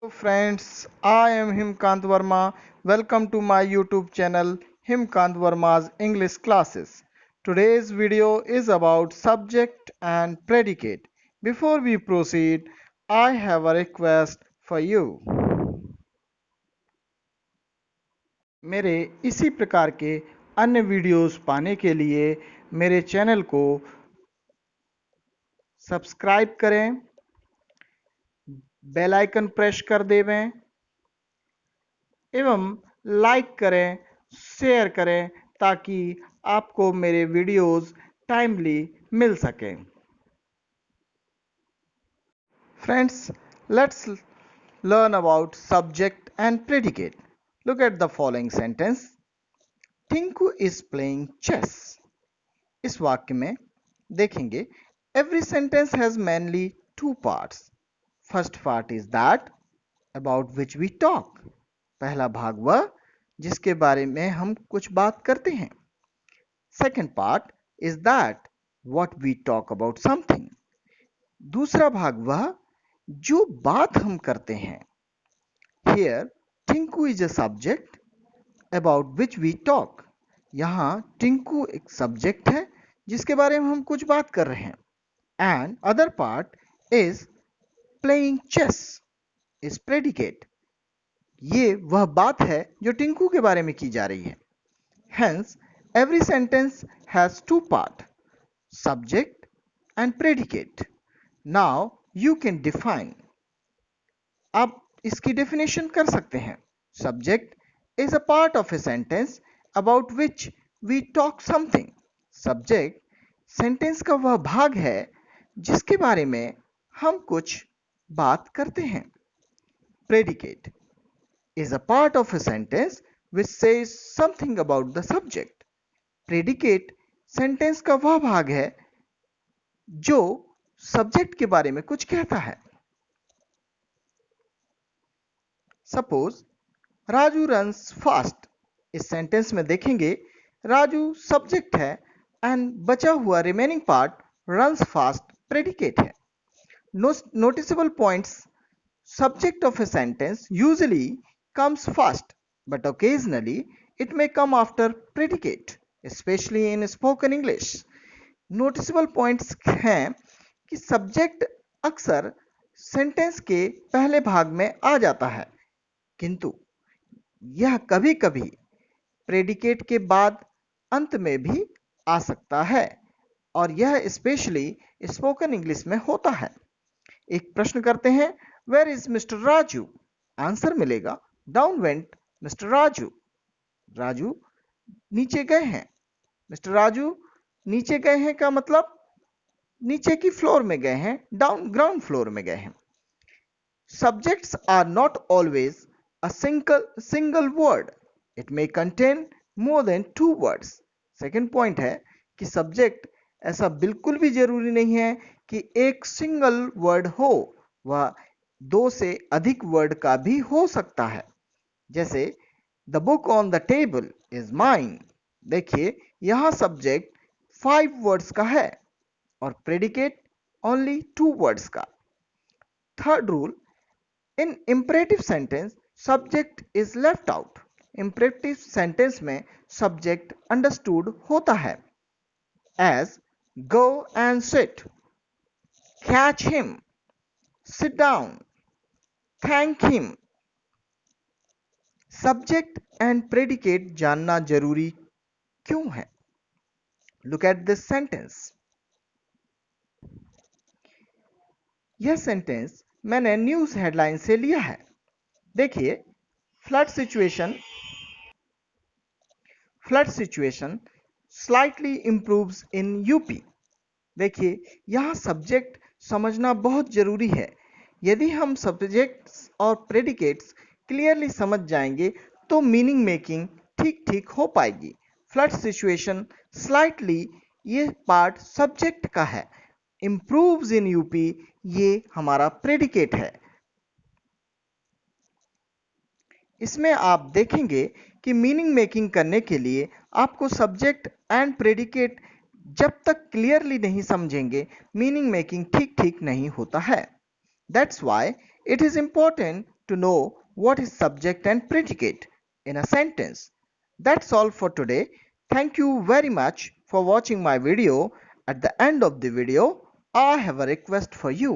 Hello friends, I am Himkant Verma. Welcome to my YouTube channel Himkant Verma's English classes. Today's video is about subject and predicate. Before we proceed, I have a request for you. मेरे इसी प्रकार के अन्य videos पाने के लिए मेरे channel को सब्सक्राइब करें, बेल आइकन प्रेस कर देवें एवं लाइक करें, शेयर करें ताकि आपको मेरे वीडियोस टाइमली मिल सकें। Friends, let's learn about subject and predicate. Look at the following sentence. Tinku is playing chess. इस वाक्य में देखेंगे every sentence has mainly two parts. First part is that about which we talk. पहला भाग वह जिसके बारे में हम कुछ बात करते हैं. Second part is that what we talk about something. दूसरा भाग वह जो बात हम करते हैं. Here Tinku is a subject about which we talk. यहाँ टिंकू एक सब्जेक्ट है जिसके बारे में हम कुछ बात कर रहे हैं. And other part is playing chess is predicate. ये वह बात है जो टिंकू के बारे में की जा रही है. Hence, every sentence has two parts, subject and predicate. Now, you can define. आप इसकी definition कर सकते हैं. Subject is a part of a sentence about which we talk something. Subject sentence का वह भाग है जिसके बारे में हम कुछ बात करते हैं. Predicate is a part of a sentence which says something about the subject. Predicate sentence का वह भाग है जो सब्जेक्ट के बारे में कुछ कहता है. Suppose Raju runs fast. इस सेंटेंस में देखेंगे राजू सब्जेक्ट है एंड बचा हुआ remaining part runs fast predicate है. Noticeable points. Subject of a sentence usually comes first, but occasionally it may come after predicate, especially in spoken English. Noticeable points हैं कि subject अक्सर sentence के पहले भाग में आ जाता है, किंतु यह कभी-कभी predicate के बाद अंत में भी आ सकता है और यह स्पेशली स्पोकन इंग्लिश में होता है. एक प्रश्न करते हैं, where is mister Raju? Answer मिलेगा down went mister Raju. Raju नीचे गए हैं. मिस्टर राजू नीचे गए हैं का मतलब नीचे की फ्लोर में गए हैं, डाउन ग्राउंड फ्लोर में गए हैं. Subjects are not always a single word. It may contain more than two words. Second point है कि सब्जेक्ट ऐसा बिल्कुल भी जरूरी नहीं है कि एक सिंगल वर्ड हो, वह दो से अधिक वर्ड का भी हो सकता है. जैसे the book on the table is mine. देखिए यहां सब्जेक्ट 5 वर्ड्स का है और प्रेडिकेट ओनली 2 वर्ड्स का. Third rule, in imperative sentence subject is left out. Imperative sentence में सब्जेक्ट अंडरस्टूड होता है. As go and sit, catch him, sit down, thank him. Subject and predicate जानना जरूरी क्यों है? Look at this sentence. यह sentence मैंने news headline से लिया है. देखिए flood situation slightly improves in UP. देखिए यहां सब्जेक्ट समझना बहुत जरूरी है. यदि हम सब्जेक्ट्स और प्रेडिकेट्स क्लियरली समझ जाएंगे तो मीनिंग मेकिंग ठीक ठीक हो पाएगी. फ्लड सिचुएशन स्लाइटली ये पार्ट सब्जेक्ट का है. इंप्रूव्स इन यूपी ये हमारा प्रेडिकेट है. इसमें आप देखेंगे कि मीनिंग मेकिंग करने के लिए आपको सब्जेक्ट एंड प्रेडिकेट जब तक क्लियरली नहीं समझेंगे मीनिंग मेकिंग ठीक ठीक नहीं होता है. That's why it is important to know what is subject and predicate in a sentence. That's all for today. Thank you very much for watching my video. At the end of the video, I have a request for you.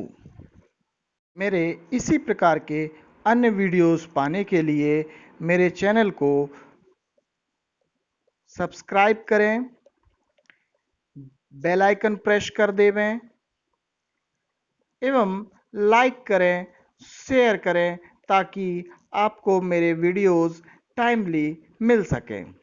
मेरे इसी प्रकार के अन्य videos पाने के लिए मेरे channel को सब्सक्राइब करें, बेल आइकन प्रेस कर देवें एवं लाइक करें, शेयर करें ताकि आपको मेरे वीडियोस टाइमली मिल सकें।